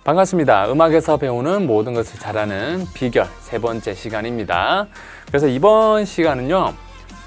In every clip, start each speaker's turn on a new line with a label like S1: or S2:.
S1: 반갑습니다. 음악에서 배우는 모든 것을 잘하는 비결 세 번째 시간입니다. 그래서 이번 시간은요,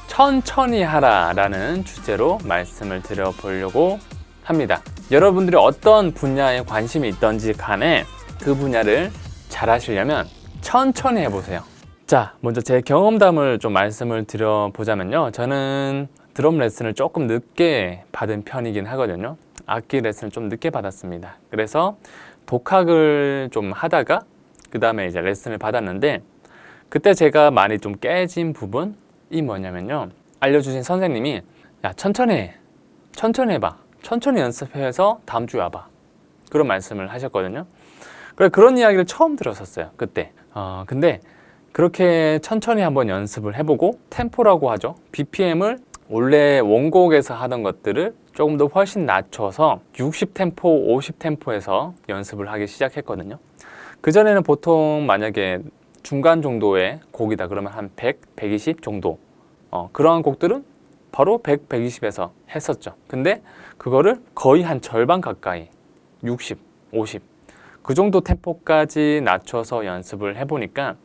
S1: 천천히 하라 라는 주제로 말씀을 드려보려고 합니다. 여러분들이 어떤 분야에 관심이 있던지 간에 그 분야를 잘 하시려면 천천히 해보세요. 자, 먼저 제 경험담을 좀 말씀을 드려보자면요, 저는 드럼 레슨을 조금 늦게 받은 편이긴 하거든요. 악기 레슨을 좀 늦게 받았습니다. 그래서 독학을 좀 하다가 그 다음에 이제 레슨을 받았는데, 그때 제가 많이 좀 깨진 부분이 뭐냐면요, 알려주신 선생님이 야, 천천히 해봐, 천천히 연습해서 다음 주에 와봐, 그런 말씀을 하셨거든요. 그런 이야기를 처음 들었었어요, 그때. 근데 그렇게 천천히 한번 연습을 해보고, 템포라고 하죠, BPM을 원래 원곡에서 하던 것들을 조금 더 훨씬 낮춰서 60템포, 50템포에서 연습을 하기 시작했거든요. 그전에는 보통 만약에 중간 정도의 곡이다 그러면 한 100, 120 정도, 그러한 곡들은 바로 100, 120에서 했었죠. 근데 그거를 거의 한 절반 가까이 60, 50 그 정도 템포까지 낮춰서 연습을 해보니까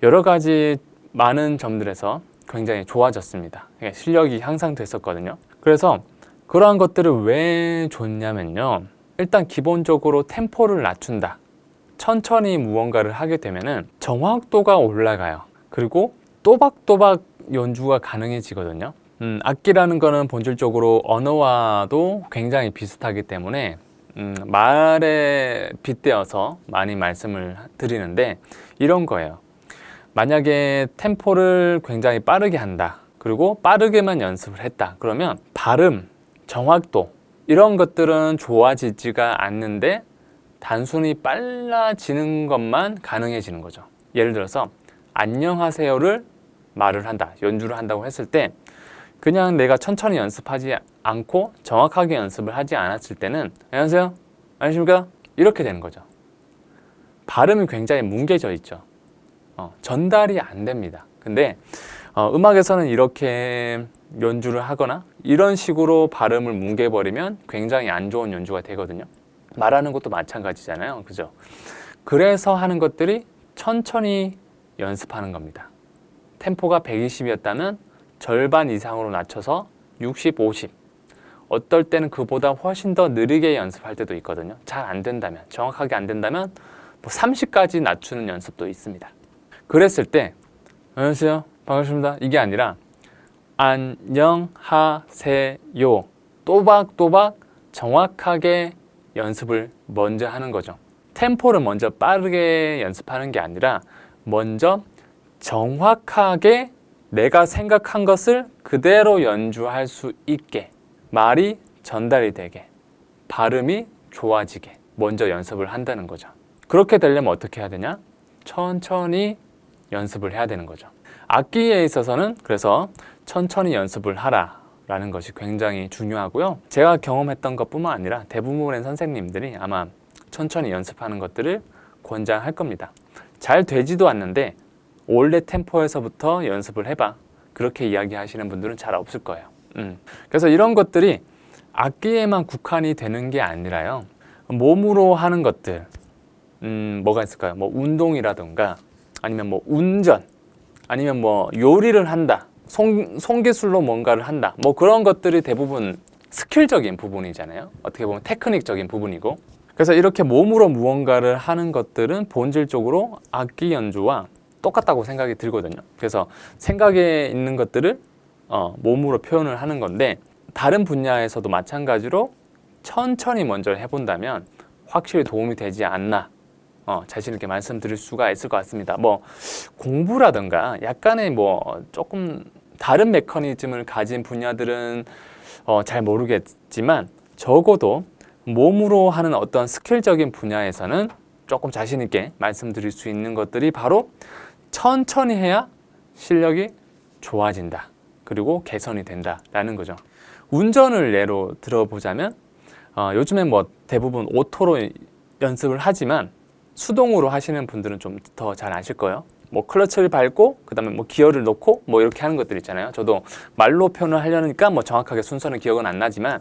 S1: 여러 가지 많은 점들에서 굉장히 좋아졌습니다. 실력이 향상됐었거든요. 그래서 그러한 것들을 왜 좋냐면요, 일단 기본적으로 템포를 낮춘다, 천천히 무언가를 하게 되면은 정확도가 올라가요. 그리고 또박또박 연주가 가능해지거든요. 악기라는 거는 본질적으로 언어와도 굉장히 비슷하기 때문에 말에 빗대어서 많이 말씀을 드리는데 이런 거예요. 만약에 템포를 굉장히 빠르게 한다, 그리고 빠르게만 연습을 했다 그러면 발음, 정확도 이런 것들은 좋아지지가 않는데 단순히 빨라지는 것만 가능해지는 거죠. 예를 들어서 안녕하세요를 말을 한다, 연주를 한다고 했을 때 그냥 내가 천천히 연습하지 않고 정확하게 연습을 하지 않았을 때는 안녕하세요, 안녕하십니까, 이렇게 되는 거죠. 발음이 굉장히 뭉개져 있죠. 전달이 안 됩니다. 근데 음악에서는 이렇게 연주를 하거나 이런 식으로 발음을 뭉개버리면 굉장히 안 좋은 연주가 되거든요. 말하는 것도 마찬가지잖아요, 그죠? 그래서 하는 것들이 천천히 연습하는 겁니다. 템포가 120이었다면 절반 이상으로 낮춰서 60, 50, 어떨 때는 그보다 훨씬 더 느리게 연습할 때도 있거든요. 잘 안 된다면, 정확하게 안 된다면 30까지 낮추는 연습도 있습니다. 그랬을 때 안녕하세요, 반갑습니다, 이게 아니라 안녕하세요, 또박또박 정확하게 연습을 먼저 하는 거죠. 템포를 먼저 빠르게 연습하는 게 아니라 먼저 정확하게 내가 생각한 것을 그대로 연주할 수 있게, 말이 전달이 되게, 발음이 좋아지게 먼저 연습을 한다는 거죠. 그렇게 되려면 어떻게 해야 되냐? 천천히 연습을 해야 되는 거죠. 악기에 있어서는 그래서 천천히 연습을 하라 라는 것이 굉장히 중요하고요. 제가 경험했던 것뿐만 아니라 대부분의 선생님들이 아마 천천히 연습하는 것들을 권장할 겁니다. 잘 되지도 않는데 원래 템포에서부터 연습을 해봐, 그렇게 이야기하시는 분들은 잘 없을 거예요. 그래서 이런 것들이 악기에만 국한이 되는 게 아니라요, 몸으로 하는 것들, 뭐가 있을까요? 뭐 운동이라든가 아니면 뭐 운전, 아니면 뭐 요리를 한다, 손기술로 뭔가를 한다, 뭐 그런 것들이 대부분 스킬적인 부분이잖아요. 어떻게 보면 테크닉적인 부분이고. 그래서 이렇게 몸으로 무언가를 하는 것들은 본질적으로 악기 연주와 똑같다고 생각이 들거든요. 그래서 생각에 있는 것들을 몸으로 표현을 하는 건데, 다른 분야에서도 마찬가지로 천천히 먼저 해본다면 확실히 도움이 되지 않나, 자신 있게 말씀드릴 수가 있을 것 같습니다. 뭐 공부라든가 약간의 뭐 조금 다른 메커니즘을 가진 분야들은 잘 모르겠지만, 적어도 몸으로 하는 어떤 스킬적인 분야에서는 조금 자신 있게 말씀드릴 수 있는 것들이 바로 천천히 해야 실력이 좋아진다, 그리고 개선이 된다라는 거죠. 운전을 예로 들어보자면 요즘엔 뭐 대부분 오토로 연습을 하지만 수동으로 하시는 분들은 좀 더 잘 아실 거예요. 뭐 클러치를 밟고 그 다음에 뭐 기어를 놓고 뭐 이렇게 하는 것들 있잖아요. 저도 말로 표현을 하려니까 뭐 정확하게 순서는 기억은 안 나지만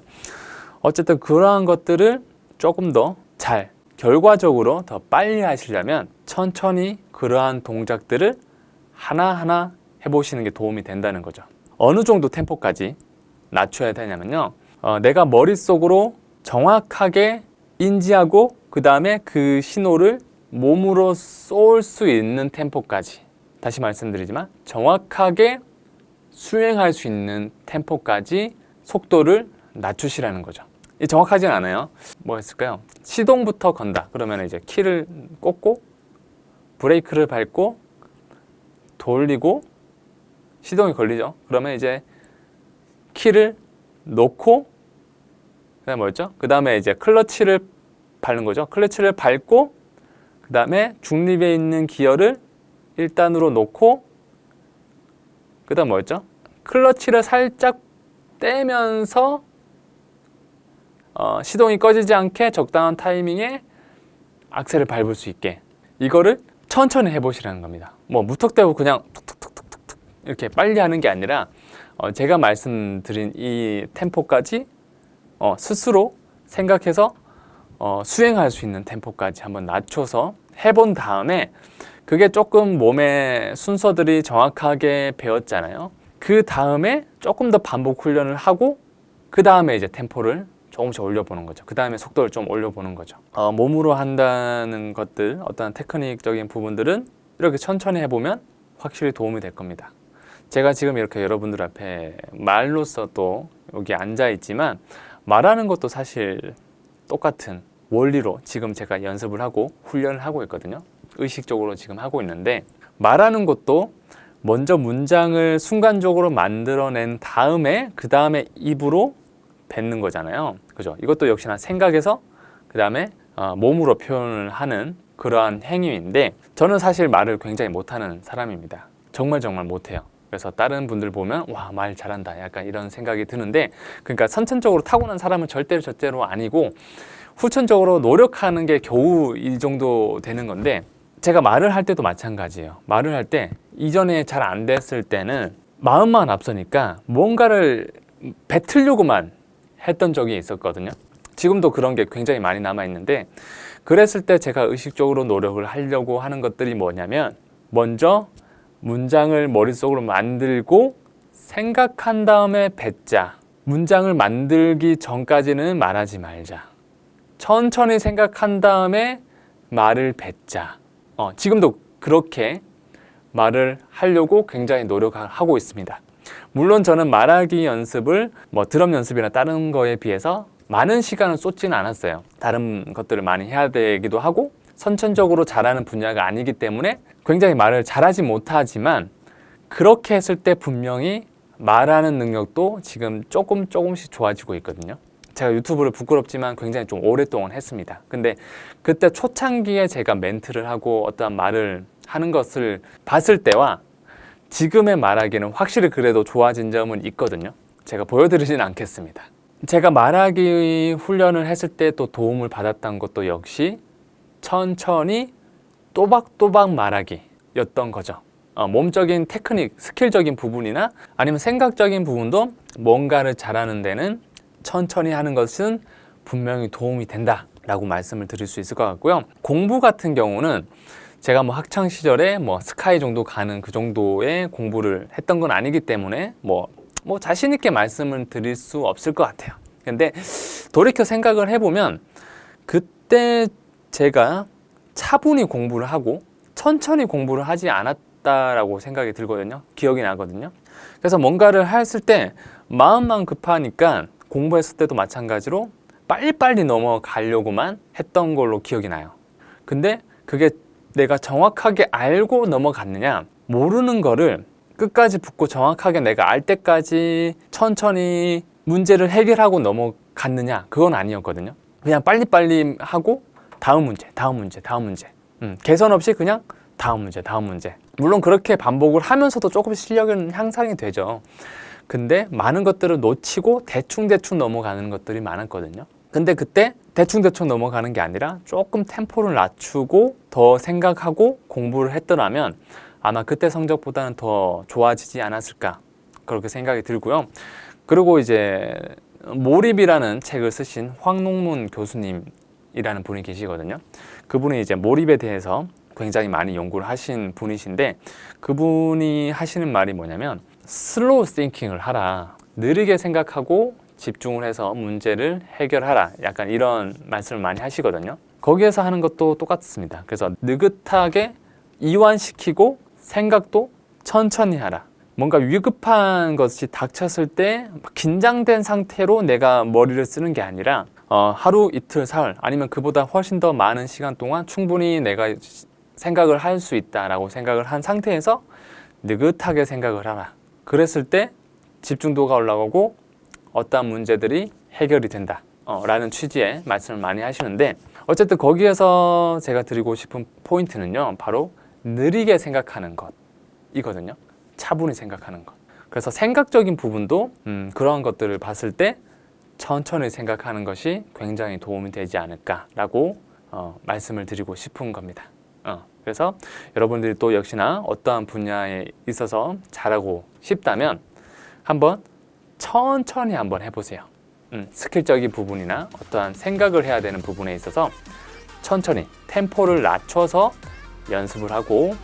S1: 어쨌든 그러한 것들을 조금 더 잘 결과적으로 더 빨리 하시려면 천천히 그러한 동작들을 하나하나 해보시는 게 도움이 된다는 거죠. 어느 정도 템포까지 낮춰야 되냐면요. 내가 머릿속으로 정확하게 인지하고 그 다음에 그 신호를 몸으로 쏠 수 있는 템포까지, 다시 말씀드리지만 정확하게 수행할 수 있는 템포까지 속도를 낮추시라는 거죠. 정확하진 않아요. 뭐 했을까요? 시동부터 건다. 그러면 이제 키를 꽂고 브레이크를 밟고 돌리고 시동이 걸리죠. 그러면 이제 키를 놓고 그다음에 뭐였죠? 그 다음에 이제 클러치를 밟는 거죠. 클러치를 밟고 그 다음에 중립에 있는 기어를 1단으로 놓고 그 다음 뭐였죠? 클러치를 살짝 떼면서 시동이 꺼지지 않게 적당한 타이밍에 악셀을 밟을 수 있게, 이거를 천천히 해보시라는 겁니다. 뭐 무턱대고 그냥 툭툭툭툭툭 이렇게 빨리 하는 게 아니라 제가 말씀드린 이 템포까지 스스로 생각해서 수행할 수 있는 템포까지 한번 낮춰서 해본 다음에, 그게 조금 몸의 순서들이 정확하게 배웠잖아요. 그 다음에 조금 더 반복 훈련을 하고 그 다음에 이제 템포를 조금씩 올려보는 거죠. 그 다음에 속도를 좀 올려보는 거죠. 몸으로 한다는 것들, 어떤 테크닉적인 부분들은 이렇게 천천히 해보면 확실히 도움이 될 겁니다. 제가 지금 이렇게 여러분들 앞에 말로써 또 여기 앉아 있지만, 말하는 것도 사실 똑같은 원리로 지금 제가 연습을 하고 훈련을 하고 있거든요. 의식적으로 지금 하고 있는데, 말하는 것도 먼저 문장을 순간적으로 만들어낸 다음에 그 다음에 입으로 뱉는 거잖아요. 그죠? 이것도 역시나 생각해서 그 다음에 몸으로 표현을 하는 그러한 행위인데, 저는 사실 말을 굉장히 못하는 사람입니다. 정말 못해요. 그래서 다른 분들 보면 와, 말 잘한다 약간 이런 생각이 드는데, 그러니까 선천적으로 타고난 사람은 절대로 아니고 후천적으로 노력하는 게 겨우 이 정도 되는 건데, 제가 말을 할 때도 마찬가지예요. 말을 할 때 이전에 잘 안 됐을 때는 마음만 앞서니까 뭔가를 뱉으려고만 했던 적이 있었거든요. 지금도 그런 게 굉장히 많이 남아있는데, 그랬을 때 제가 의식적으로 노력을 하려고 하는 것들이 뭐냐면, 먼저 문장을 머릿속으로 만들고 생각한 다음에 뱉자. 문장을 만들기 전까지는 말하지 말자. 천천히 생각한 다음에 말을 뱉자. 지금도 그렇게 말을 하려고 굉장히 노력하고 있습니다. 물론 저는 말하기 연습을 뭐 드럼 연습이나 다른 거에 비해서 많은 시간을 쏟지는 않았어요. 다른 것들을 많이 해야 되기도 하고 선천적으로 잘하는 분야가 아니기 때문에 굉장히 말을 잘하지 못하지만, 그렇게 했을 때 분명히 말하는 능력도 지금 조금씩 좋아지고 있거든요. 제가 유튜브를 부끄럽지만 굉장히 좀 오랫동안 했습니다. 근데 그때 초창기에 제가 멘트를 하고 어떠한 말을 하는 것을 봤을 때와 지금의 말하기는 확실히 그래도 좋아진 점은 있거든요. 제가 보여드리진 않겠습니다. 제가 말하기 훈련을 했을 때 또 도움을 받았던 것도 역시 천천히 또박또박 말하기였던 거죠. 몸적인 테크닉, 스킬적인 부분이나 아니면 생각적인 부분도 뭔가를 잘하는 데는 천천히 하는 것은 분명히 도움이 된다라고 말씀을 드릴 수 있을 것 같고요. 공부 같은 경우는 제가 뭐 학창 시절에 뭐 스카이 정도 가는 그 정도의 공부를 했던 건 아니기 때문에 뭐 자신 있게 말씀을 드릴 수 없을 것 같아요. 근데 돌이켜 생각을 해보면 그때 제가 차분히 공부를 하고 천천히 공부를 하지 않았다라고 생각이 들거든요. 기억이 나거든요. 그래서 뭔가를 했을 때 마음만 급하니까 공부했을 때도 마찬가지로 빨리빨리 넘어가려고만 했던 걸로 기억이 나요. 근데 그게 내가 정확하게 알고 넘어갔느냐, 모르는 거를 끝까지 붙고 정확하게 내가 알 때까지 천천히 문제를 해결하고 넘어갔느냐, 그건 아니었거든요. 그냥 빨리빨리 하고 다음 문제 개선 없이 그냥 다음 문제. 물론 그렇게 반복을 하면서도 조금씩 실력은 향상이 되죠. 근데 많은 것들을 놓치고 대충 넘어가는 것들이 많았거든요. 근데 그때 대충 넘어가는 게 아니라 조금 템포를 낮추고 더 생각하고 공부를 했더라면 아마 그때 성적보다는 더 좋아지지 않았을까, 그렇게 생각이 들고요. 그리고 이제 몰입이라는 책을 쓰신 황농문 교수님이 이라는 분이 계시거든요. 그분이 이제 몰입에 대해서 굉장히 많이 연구를 하신 분이신데, 그분이 하시는 말이 뭐냐면 슬로우 싱킹을 하라. 느리게 생각하고 집중을 해서 문제를 해결하라. 약간 이런 말씀을 많이 하시거든요. 거기에서 하는 것도 똑같습니다. 그래서 느긋하게 이완시키고 생각도 천천히 하라. 뭔가 위급한 것이 닥쳤을 때 긴장된 상태로 내가 머리를 쓰는 게 아니라 하루, 이틀, 사흘 아니면 그보다 훨씬 더 많은 시간 동안 충분히 내가 생각을 할 수 있다라고 생각을 한 상태에서 느긋하게 생각을 하라. 그랬을 때 집중도가 올라가고 어떠한 문제들이 해결이 된다 라는 취지의 말씀을 많이 하시는데, 어쨌든 거기에서 제가 드리고 싶은 포인트는요, 바로 느리게 생각하는 것이거든요. 차분히 생각하는 것. 그래서 생각적인 부분도 그러한 것들을 봤을 때 천천히 생각하는 것이 굉장히 도움이 되지 않을까라고 말씀을 드리고 싶은 겁니다. 그래서 여러분들이 또 역시나 어떠한 분야에 있어서 잘하고 싶다면 한번 천천히 한번 해보세요. 스킬적인 부분이나 어떠한 생각을 해야 되는 부분에 있어서 천천히 템포를 낮춰서 연습을 하고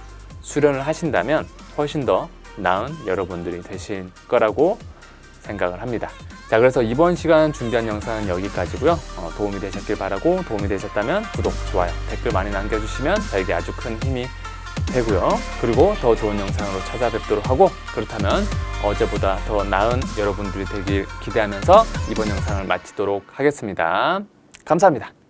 S1: 수련을 하신다면 훨씬 더 나은 여러분들이 되실 거라고 생각을 합니다. 자, 그래서 이번 시간 준비한 영상은 여기까지고요. 도움이 되셨길 바라고, 도움이 되셨다면 구독, 좋아요, 댓글 많이 남겨주시면 저에게 아주 큰 힘이 되고요. 그리고 더 좋은 영상으로 찾아뵙도록 하고, 그렇다면 어제보다 더 나은 여러분들이 되길 기대하면서 이번 영상을 마치도록 하겠습니다. 감사합니다.